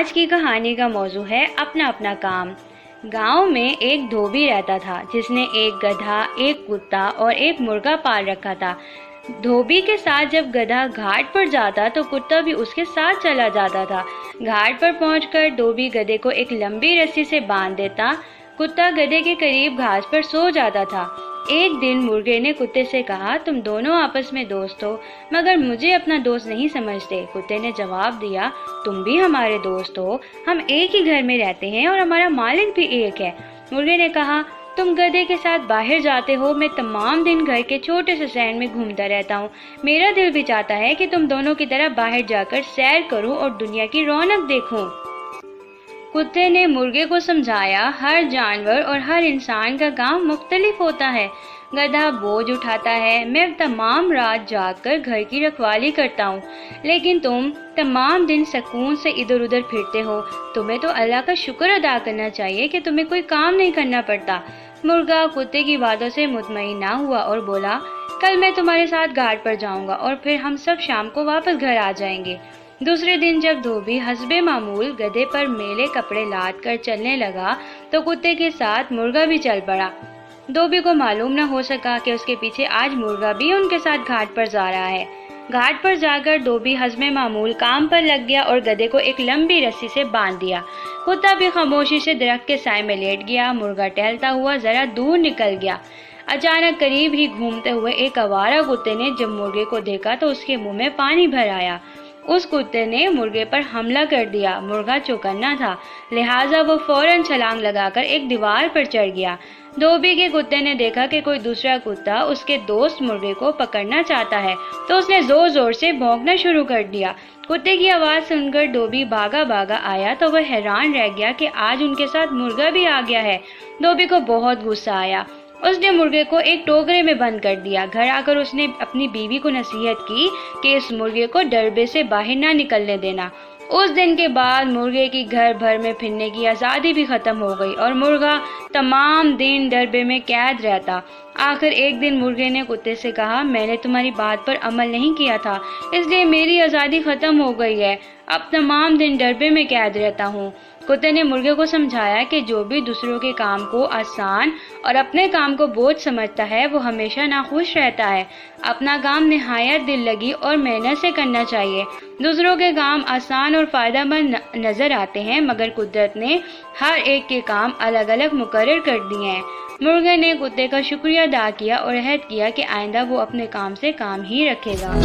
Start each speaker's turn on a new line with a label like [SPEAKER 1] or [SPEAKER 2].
[SPEAKER 1] آج کی کہانی کا موضوع ہے اپنا اپنا کام۔ گاؤں میں ایک دھوبی رہتا تھا جس نے ایک گدھا، ایک کتا اور ایک مرغا پال رکھا تھا۔ دھوبی کے ساتھ جب گدھا گھاٹ پر جاتا تو کتا بھی اس کے ساتھ چلا جاتا تھا۔ گھاٹ پر پہنچ کر دھوبی گدھے کو ایک لمبی رسی سے باندھ دیتا۔ کتا گدھے کے قریب گھاس پر سو جاتا تھا۔ ایک دن مرغے نے کتے سے کہا، تم دونوں آپس میں دوست ہو مگر مجھے اپنا دوست نہیں سمجھتے۔ کتے نے جواب دیا، تم بھی ہمارے دوست ہو، ہم ایک ہی گھر میں رہتے ہیں اور ہمارا مالک بھی ایک ہے۔ مرغے نے کہا، تم گدھے کے ساتھ باہر جاتے ہو، میں تمام دن گھر کے چھوٹے سے صحن میں گھومتا رہتا ہوں۔ میرا دل بھی چاہتا ہے کہ تم دونوں کی طرح باہر جا کر سیر کروں اور دنیا کی رونق دیکھوں۔ کتے نے مرغے کو سمجھایا، ہر جانور اور ہر انسان کا کام مختلف ہوتا ہے۔ گدھا بوجھ اٹھاتا ہے، میں تمام رات جاگ کر گھر کی رکھوالی کرتا ہوں، لیکن تم تمام دن سکون سے ادھر ادھر پھرتے ہو۔ تمہیں تو اللہ کا شکر ادا کرنا چاہیے کہ تمہیں کوئی کام نہیں کرنا پڑتا۔ مرغا کتے کی باتوں سے مطمئن نہ ہوا اور بولا، کل میں تمہارے ساتھ گھاٹ پر جاؤں گا اور پھر ہم سب شام کو واپس گھر آ جائیں گے۔ دوسرے دن جب دھوبی حسب معمول گدھے پر میلے کپڑے لاد کر چلنے لگا تو کتے کے ساتھ مرغا بھی چل پڑا۔ دھوبی کو معلوم نہ ہو سکا کہ اس کے پیچھے آج مرغا بھی ان کے ساتھ گھاٹ پر جا رہا ہے۔ گھاٹ پر جا کر دھوبی حسب معمول کام پر لگ گیا اور گدھے کو ایک لمبی رسی سے باندھ دیا۔ کتا بھی خاموشی سے درخت کے سائے میں لیٹ گیا۔ مرغا ٹہلتا ہوا ذرا دور نکل گیا۔ اچانک قریب ہی گھومتے ہوئے ایک آوارہ کتے نے جب مرغے کو دیکھا تو اس کے منہ میں پانی بھر آیا۔ اس کتے نے مرغے پر حملہ کر دیا۔ مرغا چوکنا تھا، لہٰذا وہ فوراً چھلانگ لگا کر ایک دیوار پر چڑھ گیا۔ دھوبی کے کتے نے دیکھا کہ کوئی دوسرا کتا اس کے دوست مرغے کو پکڑنا چاہتا ہے تو اس نے زور زور سے بھونکنا شروع کر دیا۔ کتے کی آواز سن کر دھوبی بھاگا بھاگا آیا تو وہ حیران رہ گیا کہ آج ان کے ساتھ مرغا بھی آ گیا ہے۔ دھوبی کو بہت غصہ آیا۔ اس نے مرغے کو ایک ٹوکرے میں بند کر دیا۔ گھر آ کر اس نے اپنی بیوی کو نصیحت کی کہ اس مرغے کو ڈربے سے باہر نہ نکلنے دینا۔ اس دن کے بعد مرغے کی گھر بھر میں پھرنے کی آزادی بھی ختم ہو گئی اور مرغا تمام دن ڈربے میں قید رہتا۔ آخر ایک دن مرغے نے کتے سے کہا، میں نے تمہاری بات پر عمل نہیں کیا تھا، اس لیے میری آزادی ختم ہو گئی ہے، اب تمام دن ڈربے میں قید رہتا ہوں۔ کتے نے مرغے کو سمجھایا کہ جو بھی دوسروں کے کام کو آسان اور اپنے کام کو بوجھ سمجھتا ہے وہ ہمیشہ ناخوش رہتا ہے۔ اپنا کام نہایت دل لگی اور محنت سے کرنا چاہیے۔ دوسروں کے کام آسان اور فائدہ مند نظر آتے ہیں مگر قدرت نے ہر ایک کے کام الگ الگ مقرر کر دیے ہیں۔ مرغے نے کتے کا شکریہ ادا کیا اور عہد کیا کہ آئندہ وہ اپنے کام سے کام ہی رکھے گا۔